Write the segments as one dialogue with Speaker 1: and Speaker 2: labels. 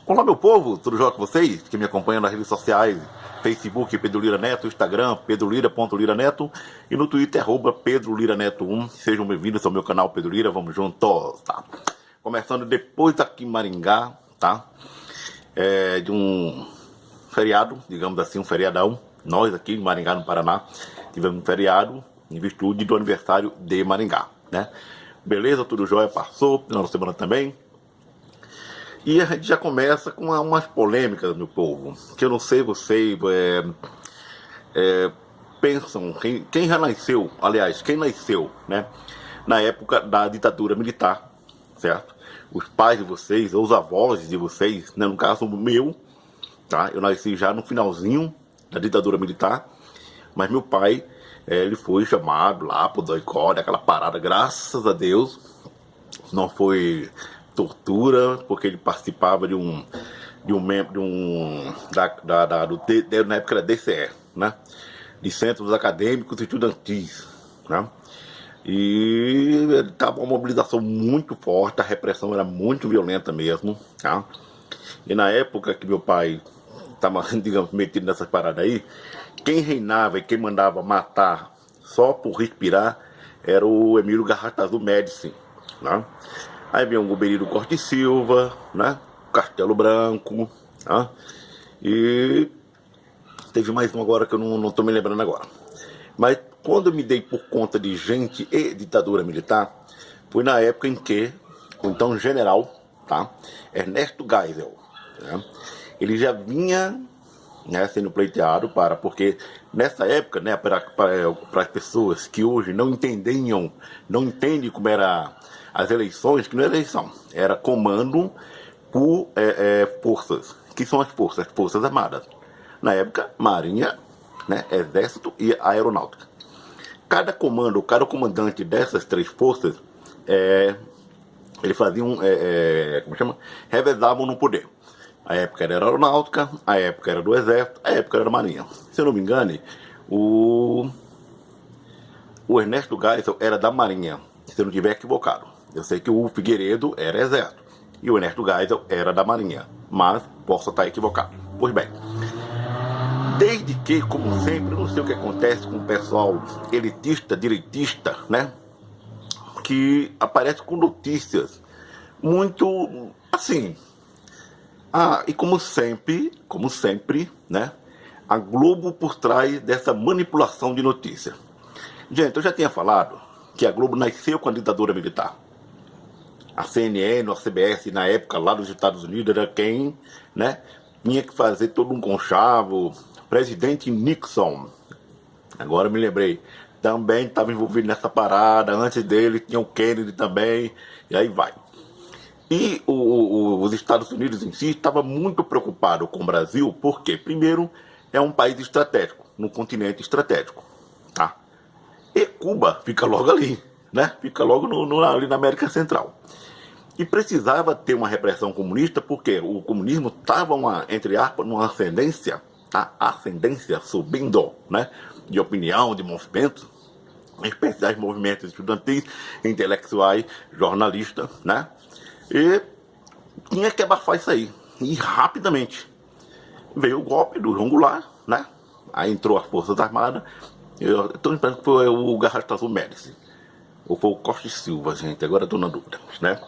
Speaker 1: Olá, meu povo, tudo jóia com vocês? Que me acompanham nas redes sociais, Facebook Pedro Lira Neto, Instagram pedrolira.liraneto e no Twitter Pedro Lira Neto 1. Sejam bem-vindos ao meu canal Pedro Lira, vamos juntos, tá? Começando depois aqui em Maringá, tá? De um feriado, digamos assim, um feriadão. Nós aqui em Maringá, no Paraná, tivemos um feriado em virtude do aniversário de Maringá, né? Beleza, tudo jóia, passou, final de semana também. E a gente já começa com umas polêmicas, meu povo, que eu não sei vocês pensam, quem já nasceu, aliás, quem nasceu, né, na época da ditadura militar, certo? Os pais de vocês, ou os avós de vocês, né, no caso meu, tá? Eu nasci já no finalzinho da ditadura militar, mas meu pai, ele foi chamado lá pro doicode, aquela parada, graças a Deus, não foi tortura, porque ele participava na época era DCE, né? De Centros Acadêmicos e Estudantis, né? E estava uma mobilização muito forte, a repressão era muito violenta mesmo, tá? E na época que meu pai estava, digamos, metido nessas paradas aí, quem reinava e quem mandava matar só por respirar era o Emílio Garrastazu Médici, né? Aí vem o Gobernador Corte Silva, né? Castelo Branco, né? E teve mais um agora que eu não tô me lembrando agora. Mas quando eu me dei por conta de gente e ditadura militar, foi na época em que o então general, tá? Ernesto Geisel, né? Ele já vinha, né, sendo pleiteado porque nessa época, né, para as pessoas que hoje não entendem como era as eleições, que não era eleição, era comando por forças. Que são as forças? As Forças Armadas. Na época, Marinha, né, Exército e Aeronáutica. Cada comando, cada comandante dessas três forças, eles faziam, como chama? Revezavam no poder. A época era Aeronáutica, a época era do Exército, a época era da Marinha. Se eu não me engane, o Ernesto Geisel era da Marinha, se eu não estiver equivocado. Eu sei que o Figueiredo era Exército e o Ernesto Geisel era da Marinha, mas posso estar equivocado. Pois bem, desde que, como sempre, não sei o que acontece com o pessoal elitista, direitista, né, que aparece com notícias muito assim. E como sempre, né, a Globo por trás dessa manipulação de notícia. Gente, eu já tinha falado que a Globo nasceu com a ditadura militar. A CNN, a CBS, na época lá dos Estados Unidos, era quem, né, tinha que fazer todo um conchavo. Presidente Nixon, agora me lembrei, também estava envolvido nessa parada. Antes dele tinha o Kennedy também, e aí vai. E os Estados Unidos em si estava muito preocupado com o Brasil, porque, primeiro, é um país estratégico, num continente estratégico, tá? E Cuba fica logo ali, né? Fica logo ali na América Central. E precisava ter uma repressão comunista, porque o comunismo estava, entre aspas, numa ascendência, tá? Ascendência subindo, né? De opinião, de movimentos, em especiais movimentos estudantis, intelectuais, jornalistas, né? E tinha que abafar isso aí. E rapidamente veio o golpe do João Goulart, né? Aí entrou as Forças Armadas. Eu tô lembrando que foi o Garrastazu Médici. Ou foi o Costa Silva, gente. Agora eu tô na dúvida, né?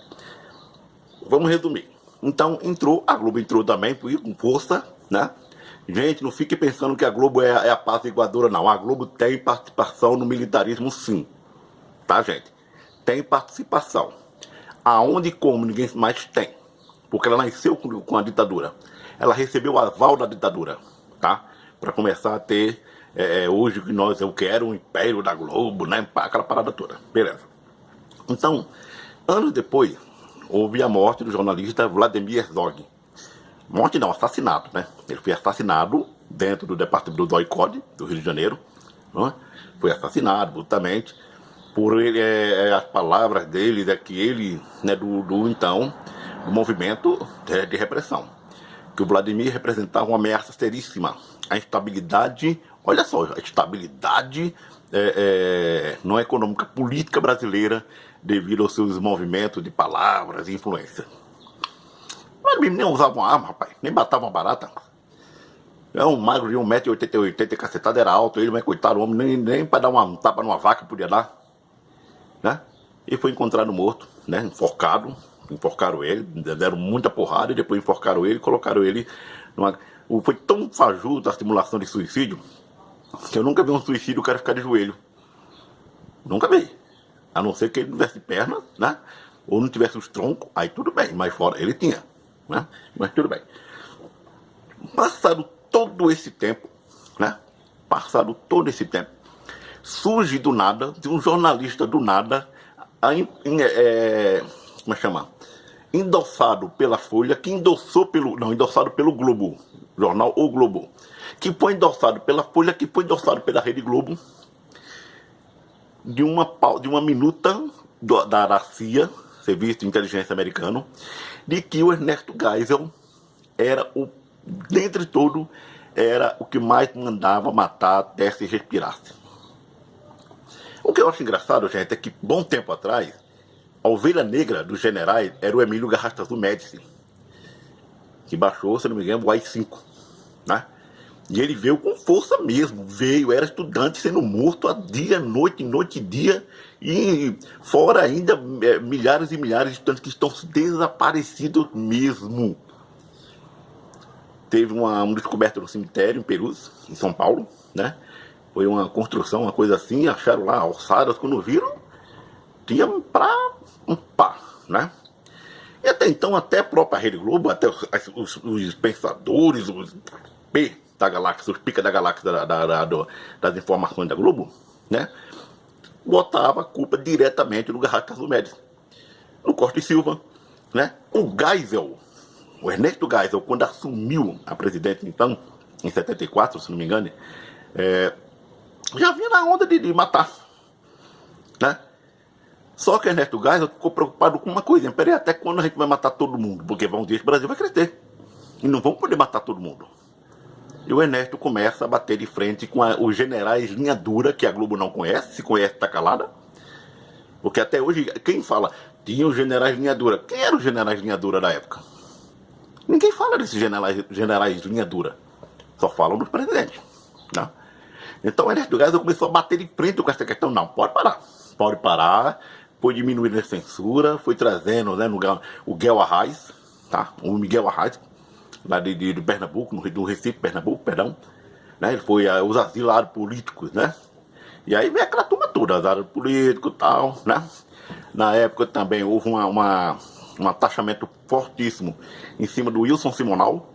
Speaker 1: Vamos resumir. Então a Globo entrou também, foi com força, né? Gente, não fique pensando que a Globo é a apaziguadora, não. A Globo tem participação no militarismo, sim. Tá, gente? Tem participação. Aonde e como ninguém mais tem. Porque ela nasceu com a ditadura. Ela recebeu o aval da ditadura, tá? Para começar a ter, hoje que eu quero um império da Globo, né? Aquela parada toda. Beleza. Então, anos depois, houve a morte do jornalista Vladimir Herzog. Morte não, assassinato, né? Ele foi assassinado dentro do departamento do DOI-CODE, do Rio de Janeiro, né? Foi assassinado brutalmente por ele, as palavras dele, que ele, né, do movimento de repressão, que o Vladimir representava uma ameaça seríssima à estabilidade, olha só, a estabilidade não econômica, política brasileira, devido aos seus movimentos de palavras e influência. Mas eles nem usavam arma, rapaz. Nem matavam barata. É um magro de 1,88 m e cacetado, era alto. Ele, mas coitado, o homem nem pra dar um tapa numa vaca podia dar. Né? E foi encontrado morto, né? Enforcado. Enforcaram ele, deram muita porrada e depois enforcaram ele e colocaram ele numa... Foi tão fajuto a simulação de suicídio que eu nunca vi um suicídio o cara ficar de joelho. Nunca vi. A não ser que ele não tivesse perna, né? Ou não tivesse os troncos, aí tudo bem, mas fora ele tinha, né? Mas tudo bem. Passado todo esse tempo, né? Passado todo esse tempo, surge do nada, de um jornalista do nada, como é que chama? Endossado pela Folha, que endossou pelo... Não, endossado pelo Globo, jornal O Globo, que foi endossado pela Folha, que foi endossado pela Rede Globo, de uma minuta da CIA, Serviço de Inteligência Americano, de que o Ernesto Geisel era dentre todo, era o que mais mandava matar até se respirasse. O que eu acho engraçado, gente, é que bom tempo atrás, a ovelha negra dos generais era o Emílio Garrastazu Médici, que baixou, se não me engano, o AI-5, né? E ele veio com força mesmo, era estudante sendo morto a dia, noite e dia, e fora ainda milhares e milhares de estudantes que estão desaparecidos mesmo. Teve uma descoberta no cemitério em Perus, em São Paulo, né? Foi uma construção, uma coisa assim, acharam lá alçadas, quando viram, tinha pra um pá, né? E até então, até a própria Rede Globo, até os pensadores, os P da galáxia, os pica da galáxia das informações da Globo, né? Botava a culpa diretamente no Garrastazu Médici, no Costa e Silva, né? O Geisel, o Ernesto Geisel, quando assumiu a presidência, então, em 74, se não me engano, já vinha na onda de matar, né? Só que Ernesto Geisel ficou preocupado com uma coisa: peraí, até quando a gente vai matar todo mundo? Porque vão dizer que o Brasil vai crescer e não vão poder matar todo mundo. E o Ernesto começa a bater de frente com os generais linha dura, que a Globo não conhece, se conhece tá calada. Porque até hoje, quem fala, tinha os generais linha dura. Quem eram os generais linha dura da época? Ninguém fala desses generais linha dura. Só falam dos presidentes, né? Então o Ernesto Geisel começou a bater de frente com essa questão. Não, pode parar. Foi diminuindo a censura, foi trazendo, né, o Miguel Arraes, tá? O Miguel Arraes, lá de Pernambuco, do Recife, Pernambuco, perdão, né? Ele foi os asilados políticos, né? E aí veio aquela turma toda, asilado político e tal, né? Na época também houve um taxamento fortíssimo em cima do Wilson Simonal,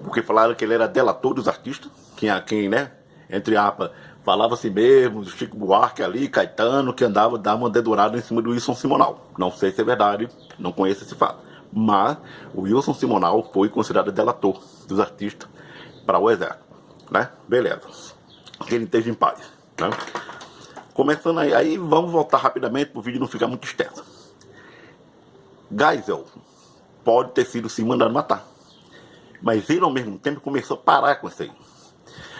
Speaker 1: porque falaram que ele era delator dos artistas, quem né, entre aspas, falava assim mesmo, Chico Buarque ali, Caetano, que andava, dava uma dedurada em cima do Wilson Simonal. Não sei se é verdade, não conheço esse fato. Mas o Wilson Simonal foi considerado delator dos artistas para o exército, né? Beleza. Que ele esteja em paz, né? Começando aí vamos voltar rapidamente para o vídeo não ficar muito extenso. Geisel pode ter sido sim mandado matar, mas ele ao mesmo tempo começou a parar com isso aí.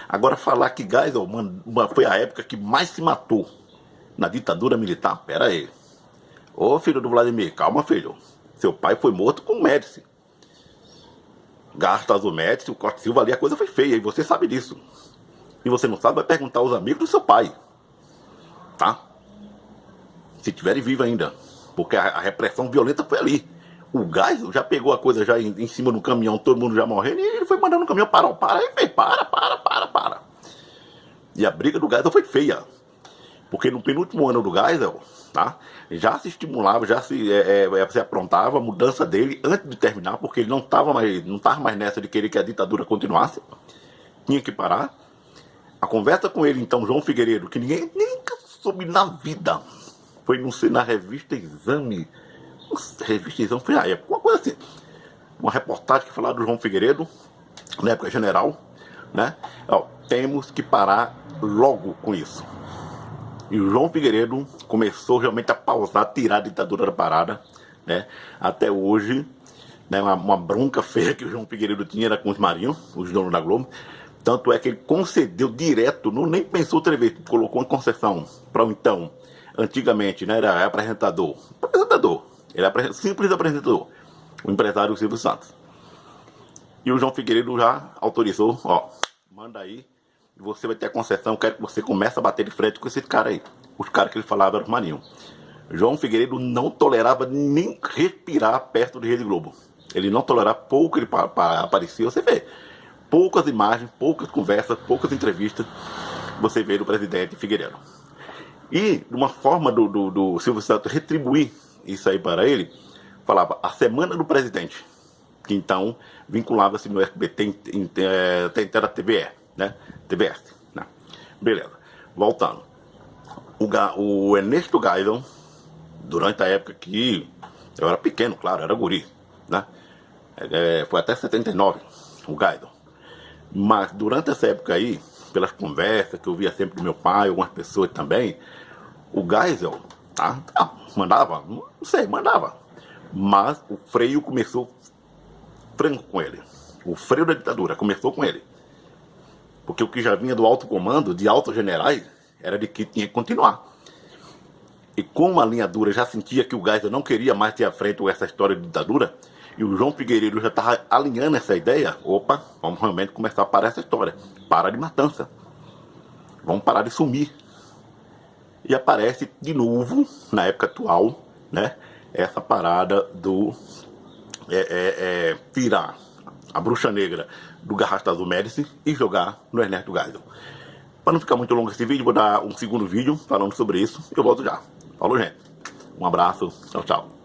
Speaker 1: Agora falar que Geisel foi a época que mais se matou na ditadura militar, pera aí. Ô filho do Vladimir, calma filho. Seu pai foi morto com Médici. Garrastazu Médici, o Costa Silva ali, a coisa foi feia, e você sabe disso. E você não sabe, vai perguntar aos amigos do seu pai, tá? Se tiverem vivo ainda, porque a repressão violenta foi ali. O Geisel já pegou a coisa já em cima do caminhão, todo mundo já morrendo, e ele foi mandando o caminhão para, e fez, para. E a briga do Geisel foi feia, porque no penúltimo ano do Geisel, tá, já se estimulava, já se aprontava a mudança dele antes de terminar, porque ele não estava mais nessa de querer que a ditadura continuasse, tinha que parar. A conversa com ele, então, João Figueiredo, que ninguém nunca soube na vida, foi na revista Exame. Revista Exame foi a época, uma coisa assim, uma reportagem que falava do João Figueiredo, na época general, né? Ó, temos que parar logo com isso. E o João Figueiredo começou realmente a pausar, tirar a ditadura da parada, né? Até hoje, né, uma bronca feia que o João Figueiredo tinha era com os marinhos, os donos da Globo. Tanto é que ele concedeu direto, não nem pensou outra vez, colocou uma concessão para o então, antigamente, né, era apresentador, ele era simples apresentador, o empresário Silvio Santos. E o João Figueiredo já autorizou, ó, manda aí, você vai ter a concessão, quero que você comece a bater de frente com esse cara aí. Os caras que ele falava eram os maninhos. João Figueiredo não tolerava nem respirar perto de Rede Globo. Ele não tolerava, pouco ele aparecia, você vê. Poucas imagens, poucas conversas, poucas entrevistas, você vê do presidente Figueiredo. E, de uma forma do Silvio Santos retribuir isso aí para ele, falava a semana do presidente, que então vinculava-se no SBT, era TVE, né? TVS, né? Beleza, voltando. O Ernesto Geisel, durante a época que eu era pequeno, claro, era guri, né? Foi até 79, o Geisel. Mas durante essa época aí, pelas conversas que eu via sempre do meu pai, algumas pessoas também, o Geisel, tá? Mandava, não sei, mandava. Mas o freio começou franco com ele. O freio da ditadura começou com ele. Porque o que já vinha do alto comando, de altos generais, era de que tinha que continuar. E como a linha dura já sentia que o Geisel não queria mais ter à frente essa história de ditadura, e o João Figueiredo já estava alinhando essa ideia, opa, vamos realmente começar a parar essa história. Para de matança. Vamos parar de sumir. E aparece de novo, na época atual, né, essa parada do tirar a bruxa negra do Garrasto Azul Médici e jogar no Ernesto Geisel. Para não ficar muito longo esse vídeo, vou dar um segundo vídeo falando sobre isso e eu volto já. Falou, gente. Um abraço. Tchau, tchau.